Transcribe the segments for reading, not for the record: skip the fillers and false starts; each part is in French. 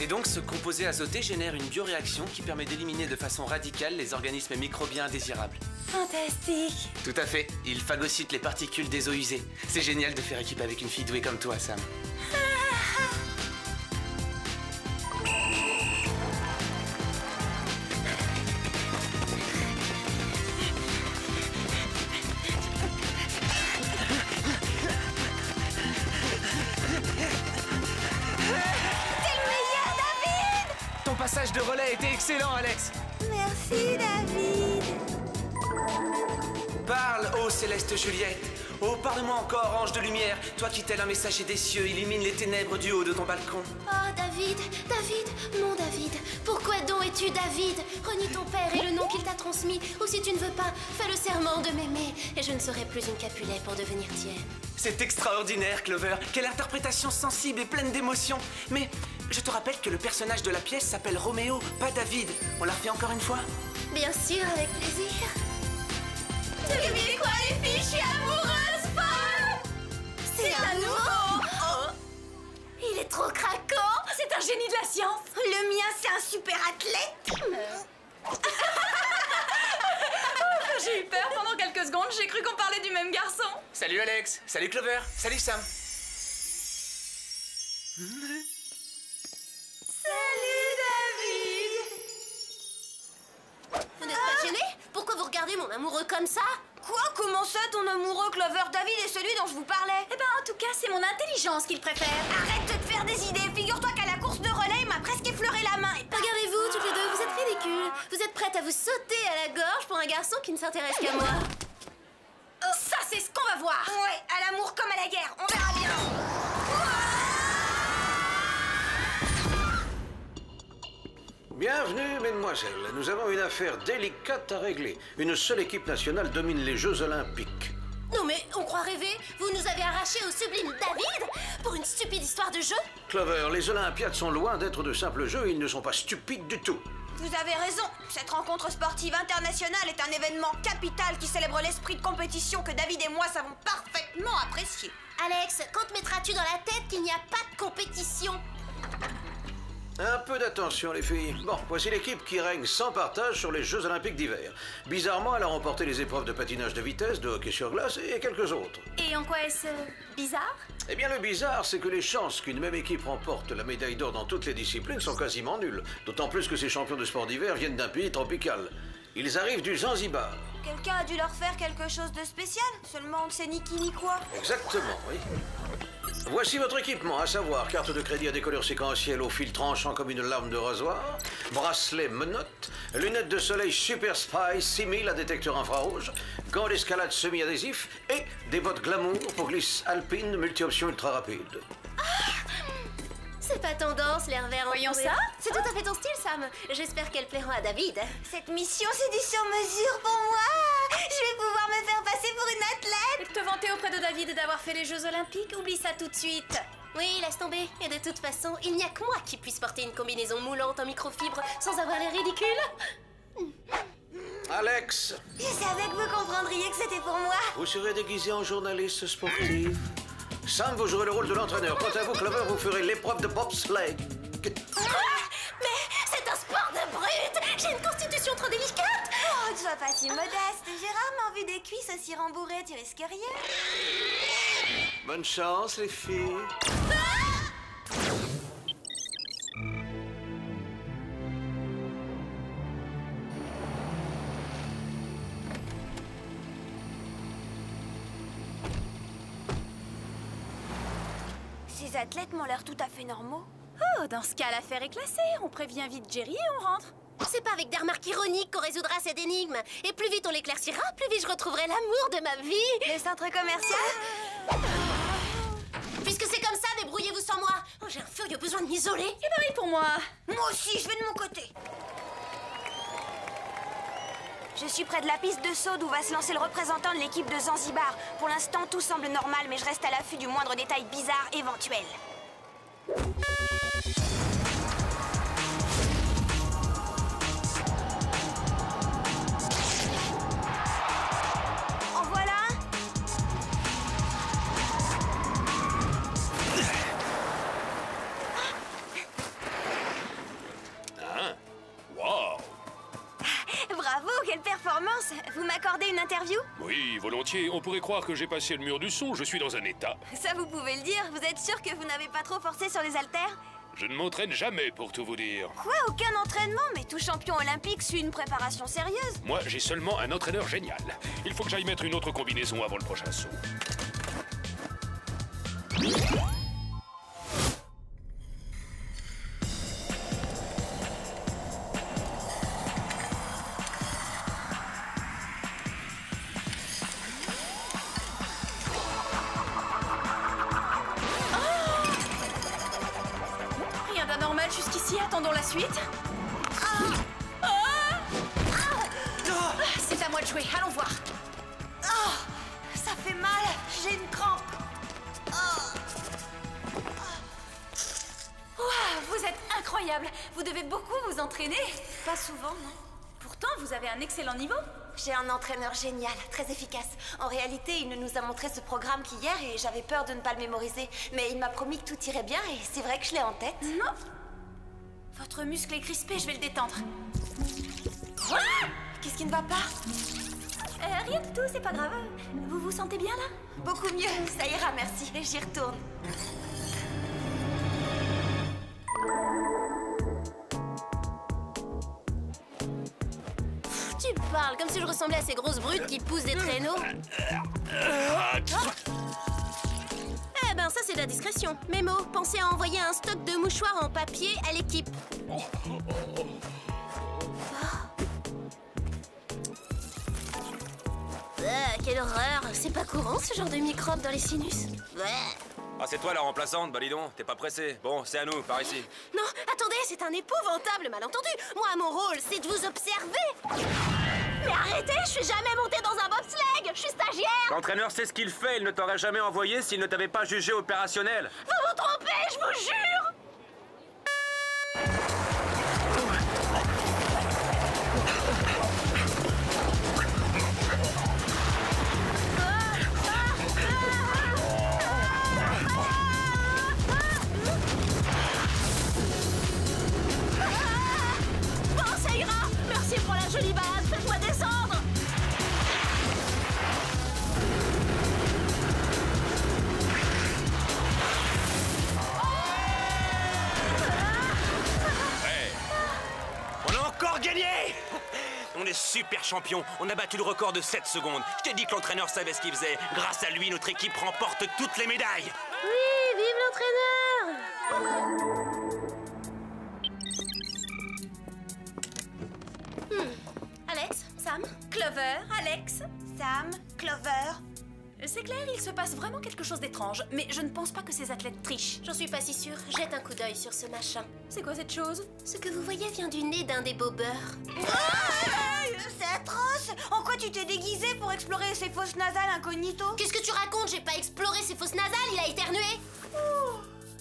Et donc, ce composé azoté génère une bioréaction qui permet d'éliminer de façon radicale les organismes microbiens indésirables. Fantastique. Tout à fait. Il phagocyte les particules des eaux usées. C'est génial de faire équipe avec une fille douée comme toi, Sam. Ton passage de relais était excellent, Alex. Merci, David. Parle, ô céleste Juliette. Oh, parle-moi encore, ange de lumière. Toi qui, tel un messager des cieux, illumine les ténèbres du haut de ton balcon. Oh, David, mon David. Pourquoi donc es-tu David? Renie ton père et le nom qu'il t'a transmis. Ou si tu ne veux pas, fais le serment de m'aimer. Et je ne serai plus une Capulet pour devenir tienne. C'est extraordinaire, Clover. Quelle interprétation sensible et pleine d'émotion. Mais je te rappelle que le personnage de la pièce s'appelle Roméo, pas David. On la refait encore une fois? Bien sûr, avec plaisir. Devinez quoi, les filles? Je suis amoureuse, folle! C'est un nouveau! Oh. Il est trop craquant! C'est un génie de la science. Le mien, c'est un super athlète! J'ai eu peur pendant quelques secondes, j'ai cru qu'on parlait du même garçon. Salut Alex, salut Clover, salut Sam. Salut, David! Vous n'êtes pas gêné? Pourquoi vous regardez mon amoureux comme ça? Quoi? Comment ça, ton amoureux Clover? David est celui dont je vous parlais. Eh ben, en tout cas, c'est mon intelligence qu'il préfère. Arrête de te faire des idées! Figure-toi qu'à la course de relais, il m'a presque effleuré la main. Regardez-vous, toutes les deux, vous êtes ridicules. Vous êtes prêtes à vous sauter à la gorge pour un garçon qui ne s'intéresse qu'à moi. Ça, c'est ce qu'on va voir. Ouais, à l'amour comme à la guerre, on verra bien. Bienvenue, mesdemoiselles. Nous avons une affaire délicate à régler. Une seule équipe nationale domine les Jeux Olympiques. Non mais, on croit rêver? Vous nous avez arrachés au sublime David pour une stupide histoire de jeu? Clover, les Olympiades sont loin d'être de simples jeux et ils ne sont pas stupides du tout. Vous avez raison. Cette rencontre sportive internationale est un événement capital qui célèbre l'esprit de compétition que David et moi savons parfaitement apprécier. Alex, quand mettras-tu dans la tête qu'il n'y a pas de compétition? Un peu d'attention, les filles. Bon, voici l'équipe qui règne sans partage sur les Jeux Olympiques d'hiver. Bizarrement, elle a remporté les épreuves de patinage de vitesse, de hockey sur glace et quelques autres. Et en quoi est-ce bizarre? Eh bien, le bizarre, c'est que les chances qu'une même équipe remporte la médaille d'or dans toutes les disciplines sont quasiment nulles. D'autant plus que ces champions de sport d'hiver viennent d'un pays tropical. Ils arrivent du Zanzibar. Quelqu'un a dû leur faire quelque chose de spécial? Seulement on ne sait ni qui ni quoi. Exactement, oui. Voici votre équipement, à savoir carte de crédit à décolleur séquentiel au fil tranchant comme une lame de rasoir, bracelet menottes, lunettes de soleil Super Spy 6000 à détecteur infrarouge, gants d'escalade semi-adhésifs et des bottes glamour pour glisse alpine multi-option ultra rapide. C'est pas tendance, l'air vert. Voyons ça. C'est tout à fait ton style, Sam. J'espère qu'elles plairont à David. Cette mission, c'est du sur-mesure pour moi. Je vais pouvoir me faire passer pour une athlète. Et te vanter auprès de David d'avoir fait les Jeux Olympiques, oublie ça tout de suite. Oui, laisse tomber. Et de toute façon, il n'y a que moi qui puisse porter une combinaison moulante en microfibre sans avoir l'air ridicule. Alex, Je savais que vous comprendriez que c'était pour moi. vous serez déguisé en journaliste sportive. Sam, vous jouerez le rôle de l'entraîneur. Quant à vous, Clover, vous ferez l'épreuve de bobsleigh. Mais c'est un sport de brute. J'ai une constitution trop délicate. Oh, ne sois pas si modeste. J'ai rarement vu des cuisses aussi rembourrées, tu risques rien. Bonne chance, les filles. Ces athlètes m'ont l'air tout à fait normaux. Oh, dans ce cas, l'affaire est classée. On prévient vite Jerry et on rentre. C'est pas avec des remarques ironiques qu'on résoudra cette énigme. Et plus vite on l'éclaircira, plus vite je retrouverai l'amour de ma vie. Le centre commercial? Puisque c'est comme ça, débrouillez-vous sans moi. Oh, j'ai un furieux besoin de m'isoler. Eh ben oui, pour moi. Moi aussi, je vais de mon côté. Je suis près de la piste de saut d'où va se lancer le représentant de l'équipe de Zanzibar. Pour l'instant, tout semble normal, mais je reste à l'affût du moindre détail bizarre éventuel. En voilà un. vous m'accordez une interview? Oui, volontiers. On pourrait croire que j'ai passé le mur du son, je suis dans un état. Ça, vous pouvez le dire. Vous êtes sûr que vous n'avez pas trop forcé sur les haltères? Je ne m'entraîne jamais, pour tout vous dire. Quoi? Aucun entraînement? Mais tout champion olympique suit une préparation sérieuse. Moi, j'ai seulement un entraîneur génial. Il faut que j'aille mettre une autre combinaison avant le prochain saut. Jusqu'ici, attendons la suite. C'est à moi de jouer, allons voir. Ça fait mal, j'ai une crampe. Vous êtes incroyable. Vous devez beaucoup vous entraîner. Pas souvent, non? Pourtant, vous avez un excellent niveau. J'ai un entraîneur génial, très efficace. En réalité, il ne nous a montré ce programme qu'hier et j'avais peur de ne pas le mémoriser. Mais il m'a promis que tout irait bien et c'est vrai que je l'ai en tête. Non. Votre muscle est crispé, je vais le détendre. Qu'est-ce qui ne va pas? Rien du tout, c'est pas grave. Vous vous sentez bien là? Beaucoup mieux, ça ira, merci. J'y retourne. Tu parles comme si je ressemblais à ces grosses brutes qui poussent des traîneaux. Eh ben ça c'est de la discrétion. Mémo, pensez à envoyer un stock de mouchoirs en papier à l'équipe. Quelle horreur. C'est pas courant ce genre de microbes dans les sinus. Ah, c'est toi la remplaçante, bah dis donc, t'es pas pressé. Bon, c'est à nous, par ici. Non, attendez, c'est un épouvantable malentendu. Moi, mon rôle, c'est de vous observer. Mais arrêtez, je suis jamais montée dans un bobsleigh. Je suis stagiaire. L'entraîneur sait ce qu'il fait, il ne t'aurait jamais envoyé s'il ne t'avait pas jugé opérationnel. Vous vous trompez, je vous jure. Jolie base, faites-moi descendre. Hey. On a encore gagné. On est super champions. On a battu le record de 7 secondes. Je t'ai dit que l'entraîneur savait ce qu'il faisait. Grâce à lui, notre équipe remporte toutes les médailles. Oui, vive l'entraîneur. Alex, Sam, Clover, Alex, Sam, Clover. C'est clair, il se passe vraiment quelque chose d'étrange, mais je ne pense pas que ces athlètes trichent. J'en suis pas si sûre. Jette un coup d'œil sur ce machin. C'est quoi cette chose? Ce que vous voyez vient du nez d'un des bobeurs. C'est atroce. En quoi tu t'es déguisé pour explorer ces fosses nasales incognito? Qu'est-ce que tu racontes? J'ai pas exploré ces fosses nasales, il a éternué.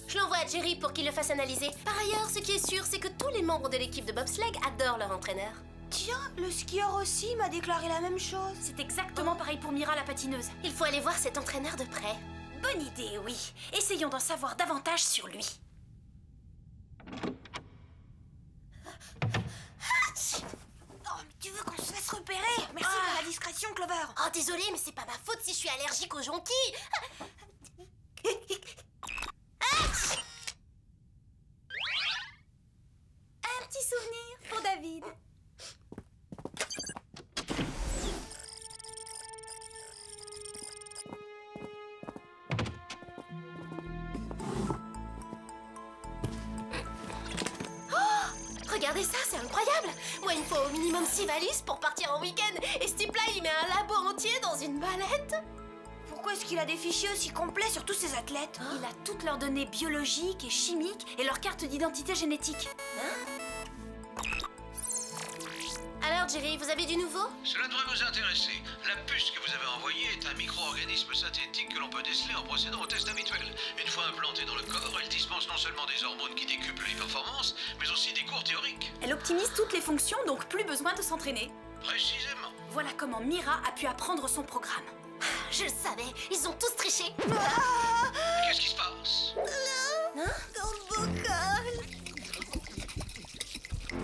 Je l'envoie à Jerry pour qu'il le fasse analyser. Par ailleurs, ce qui est sûr, c'est que tous les membres de l'équipe de bobsleigh adorent leur entraîneur. Tiens, le skieur aussi m'a déclaré la même chose. C'est exactement pareil pour Mira la patineuse. Il faut aller voir cet entraîneur de près. Bonne idée, oui. Essayons d'en savoir davantage sur lui. Oh, mais tu veux qu'on se fasse repérer? Merci pour la discrétion, Clover. Oh, désolée, mais c'est pas ma faute si je suis allergique aux jonquilles. Un petit souvenir pour David. Regardez ça, c'est incroyable. Moi, il me faut au minimum 6 valises pour partir en week-end. Et ce type-là, il met un labo entier dans une mallette. Pourquoi est-ce qu'il a des fichiers aussi complets sur tous ces athlètes? Il a toutes leurs données biologiques et chimiques et leur carte d'identité génétique. Alors, Jerry, vous avez du nouveau? Cela devrait vous intéresser. La puce que vous avez envoyée est un micro-organisme synthétique que l'on peut déceler en procédant au test habituel. Une fois implantée dans le corps, elle dispense non seulement des hormones qui décuplent les performances, mais aussi des cours théoriques. Elle optimise toutes les fonctions, donc plus besoin de s'entraîner. Précisément. Voilà comment Mira a pu apprendre son programme. Je le savais, ils ont tous triché. Qu'est-ce qui se passe? Dans le bocal.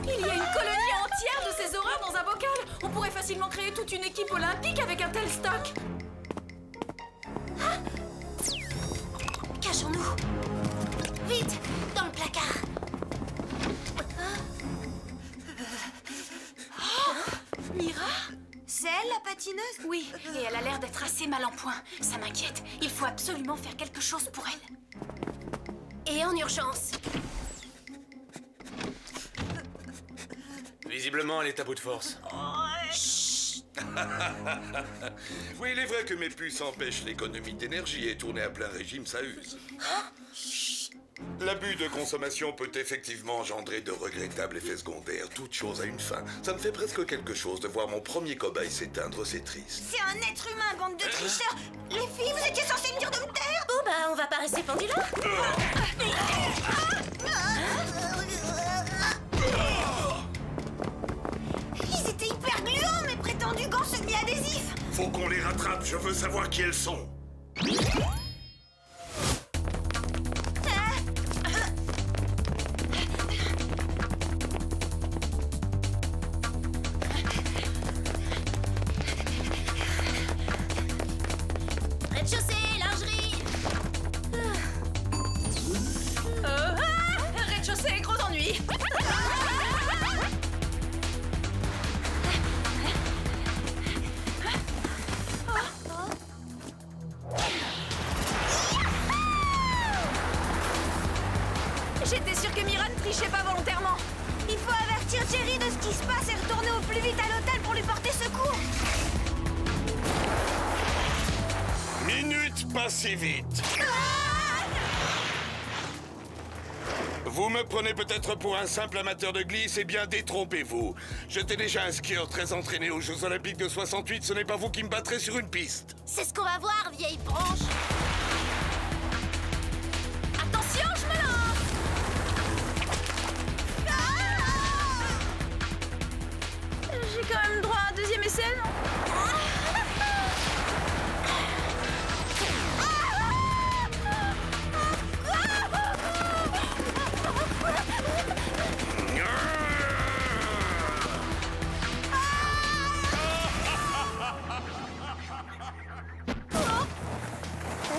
Il y a une colonie entière de ces horreurs dans un bocal. On pourrait facilement créer toute une équipe Vite, dans le placard. Mira? C'est elle, la patineuse? Oui, et elle a l'air d'être assez mal en point. Ça m'inquiète. Il faut absolument faire quelque chose pour elle. Et en urgence. Visiblement, elle est à bout de force. Oui, il est vrai que mes puces empêchent l'économie d'énergie et tourner à plein régime, ça use. L'abus de consommation peut effectivement engendrer de regrettables effets secondaires. Toute chose a une fin. Ça me fait presque quelque chose de voir mon premier cobaye s'éteindre, c'est triste. C'est un être humain, bande de tricheurs! Les filles, vous étiez censées venir de me taire! Bon bah, on va pas rester pendu là. Ils étaient hyper gluants, mes prétendus gants semi-adhésifs! Faut qu'on les rattrape, je veux savoir qui elles sont. Rez-de-chaussée, lingerie. Rez-de-chaussée, gros ennui. J'étais sûre que Mira ne trichait pas volontairement. Il faut avertir Jerry de ce qui se passe et retourner au plus vite à l'hôtel pour lui porter secours! Minute pas si vite. Vous me prenez peut-être pour un simple amateur de glisse, eh bien détrompez-vous. J'étais déjà un skieur très entraîné aux Jeux Olympiques de 68, ce n'est pas vous qui me battrez sur une piste. C'est ce qu'on va voir, vieille branche. Attention, je me lance. J'ai quand même droit à un deuxième essai, non?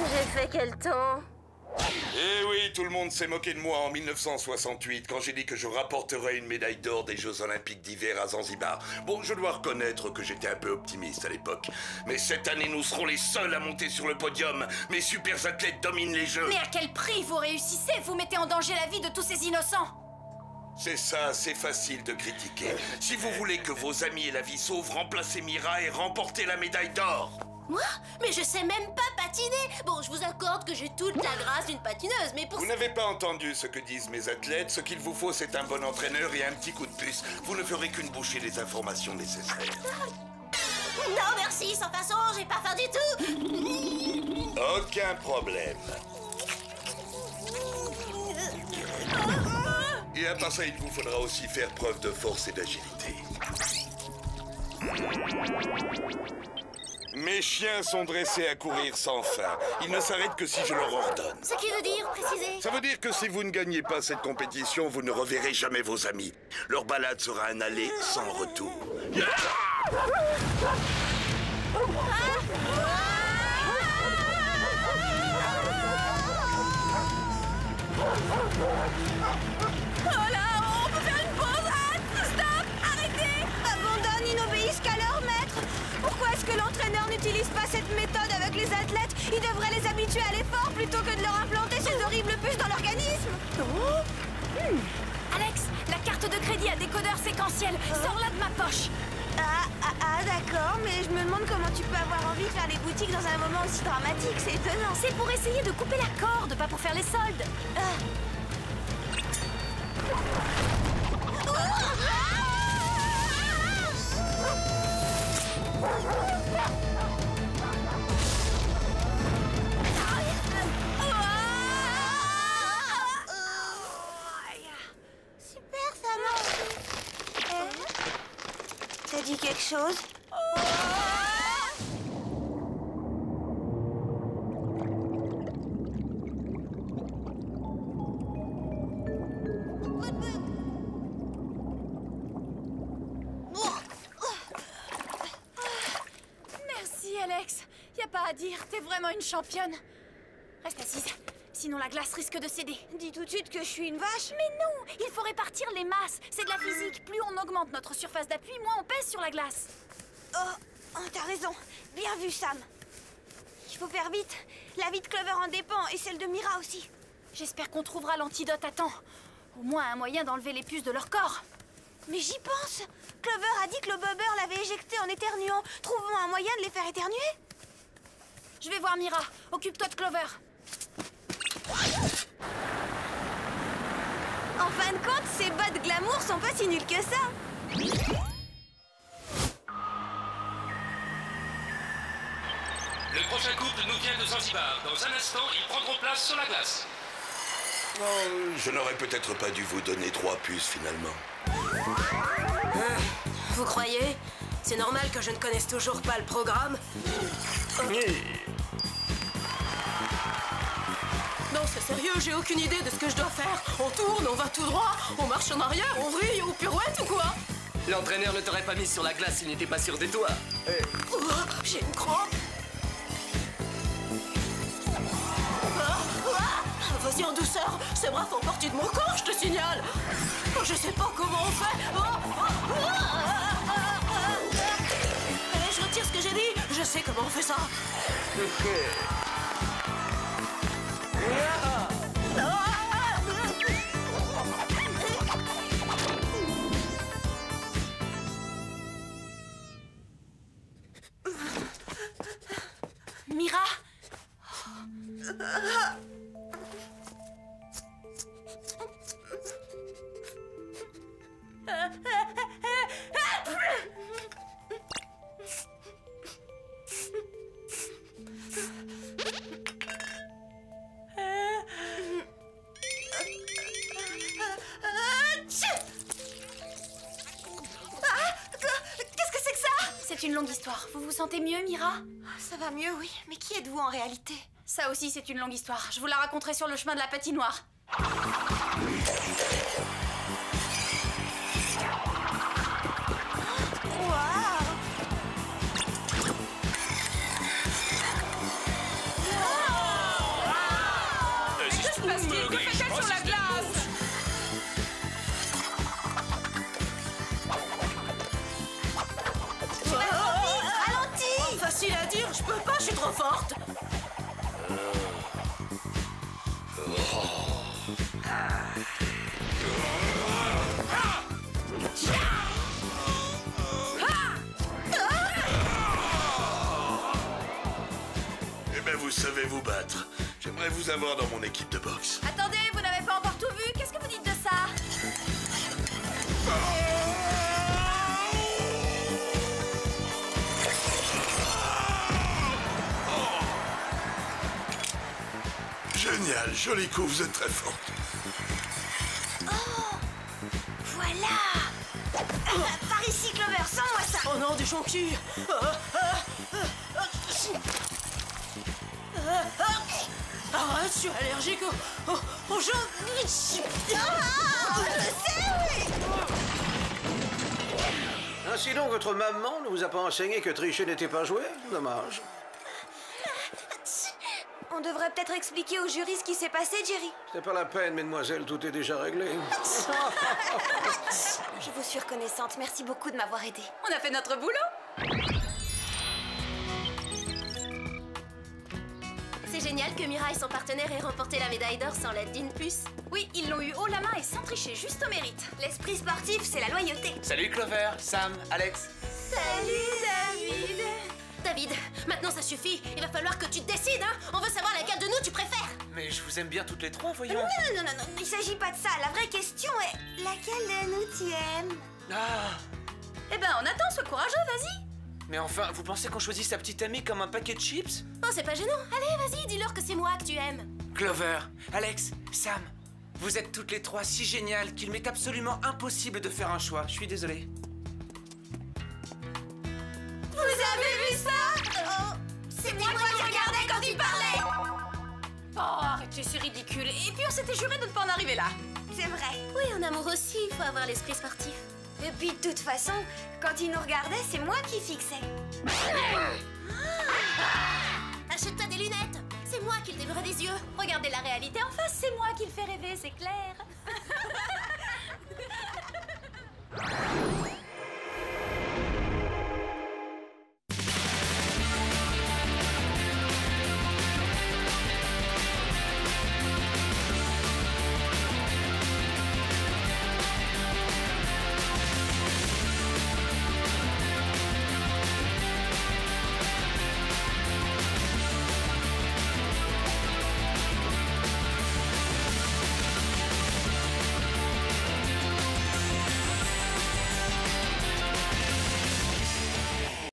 J'ai fait quel temps? Eh oui, tout le monde s'est moqué de moi en 1968 quand j'ai dit que je rapporterais une médaille d'or des Jeux Olympiques d'hiver à Zanzibar. Bon, je dois reconnaître que j'étais un peu optimiste à l'époque. Mais cette année, nous serons les seuls à monter sur le podium. Mes super athlètes dominent les Jeux. Mais à quel prix vous réussissez? Vous mettez en danger la vie de tous ces innocents. C'est ça, c'est facile de critiquer. Si vous voulez que vos amis aient la vie sauve, remplacez Mira et remportez la médaille d'or. Moi? Mais je sais même pas patiner. Bon, je vous accorde que j'ai toute la grâce d'une patineuse, mais pour Vous n'avez pas entendu ce que disent mes athlètes. Ce qu'il vous faut, c'est un bon entraîneur et un petit coup de puce. Vous ne ferez qu'une bouchée des informations nécessaires. Non, merci, sans façon, j'ai pas faim du tout. Aucun problème. Et à part ça, il vous faudra aussi faire preuve de force et d'agilité. Mes chiens sont dressés à courir sans fin. Ils ne s'arrêtent que si je leur ordonne. Ce qui veut dire, précisez. Ça veut dire que si vous ne gagnez pas cette compétition, vous ne reverrez jamais vos amis. Leur balade sera un aller sans retour. Oh là, on peut faire une pause! Stop! Arrêtez! Abandonne, ils n'obéissent qu'à leur maître! Pourquoi est-ce que l'entraîneur n'utilise pas cette méthode avec les athlètes? Il devrait les habituer à l'effort plutôt que de leur implanter ces horribles puces dans l'organisme! Alex, la carte de crédit à décodeur séquentiel. Sors-la de ma poche. D'accord, mais je me demande comment tu peux avoir envie de faire les boutiques dans un moment aussi dramatique, c'est étonnant! C'est pour essayer de couper la corde, pas pour faire les soldes. Super, ça marche! T'as dit quelque chose? Merci, Alex. Y a pas à dire, t'es vraiment une championne. Reste assise. Sinon la glace risque de céder. Dis tout de suite que je suis une vache. Mais non, il faut répartir les masses. C'est de la physique. Plus on augmente notre surface d'appui, moins on pèse sur la glace. Oh, t'as raison. Bien vu, Sam. Il faut faire vite. La vie de Clover en dépend et celle de Mira aussi. J'espère qu'on trouvera l'antidote à temps. Au moins un moyen d'enlever les puces de leur corps. Mais j'y pense. Clover a dit que le bobber l'avait éjecté en éternuant. Trouvons un moyen de les faire éternuer. Je vais voir Mira. Occupe-toi de Clover. En fin de compte, ces bas de glamour sont pas si nuls que ça. Le prochain couple nous vient de Zanzibar. Dans un instant, ils prendront place sur la glace. Oh, je n'aurais peut-être pas dû vous donner 3 puces finalement. Vous croyez? C'est normal que je ne connaisse toujours pas le programme. Non, c'est sérieux, j'ai aucune idée de ce que je dois faire. On tourne, on va tout droit, on marche en arrière, on vrille ou pirouette ou quoi? L'entraîneur ne t'aurait pas mis sur la glace s'il n'était pas sûr de toi. J'ai une crampe. Vas-y en douceur, ces bras font partie de mon corps, je te signale. Je sais pas comment on fait. Je retire ce que j'ai dit, je sais comment on fait ça. Mira. Qu'est-ce que c'est que ça? C'est une longue histoire. Vous vous sentez mieux, Mira? Ça va mieux, oui. Mais qui êtes-vous en réalité? Ça aussi, c'est une longue histoire. Je vous la raconterai sur le chemin de la patinoire. Facile à dire, je peux pas, je suis trop forte. Eh ben, vous savez vous battre. J'aimerais vous avoir dans mon équipe de boxe. Attendez, vous n'avez pas encore tout vu. Qu'est-ce que vous dites de ça? Génial, joli coup, vous êtes très forte. Oh, voilà. Par ici, Clover, sens-moi ça. Oh non, du jonquille. Arrête, je suis allergique au jaune. Je sais, oui. Ainsi donc, votre maman ne vous a pas enseigné que tricher n'était pas joué? Dommage. On devrait peut-être expliquer au jury ce qui s'est passé, Jerry. C'est pas la peine, mesdemoiselles, tout est déjà réglé. Je vous suis reconnaissante. Merci beaucoup de m'avoir aidée. On a fait notre boulot. C'est génial que Mira et son partenaire aient remporté la médaille d'or sans l'aide d'une puce. Oui, ils l'ont eu haut la main et sans tricher, juste au mérite. L'esprit sportif, c'est la loyauté. Salut Clover, Sam, Alex. Salut, David. David, maintenant ça suffit. Il va falloir que tu te décides, hein. On veut savoir laquelle de nous tu préfères. Mais je vous aime bien toutes les trois, voyons. Non, il s'agit pas de ça. La vraie question est laquelle de nous tu aimes? Ah. Eh ben, on attend, sois courageux, vas-y. Mais enfin, vous pensez qu'on choisit sa petite amie comme un paquet de chips? Oh, c'est pas gênant. Allez, vas-y, dis-leur que c'est moi que tu aimes. Clover, Alex, Sam, vous êtes toutes les trois si géniales qu'il m'est absolument impossible de faire un choix. Je suis désolé. Vous avez vu ça? Oh, c'était moi qui regardais quand il parlait. Oh, arrêtez, c'est ridicule. Et puis on s'était juré de ne pas en arriver là. C'est vrai. Oui, en amour aussi, il faut avoir l'esprit sportif. Et puis de toute façon, quand il nous regardait, c'est moi qui fixais. Achète-toi des lunettes. C'est moi qui le libre des yeux. Regardez la réalité en face, c'est moi qui le fais rêver, c'est clair.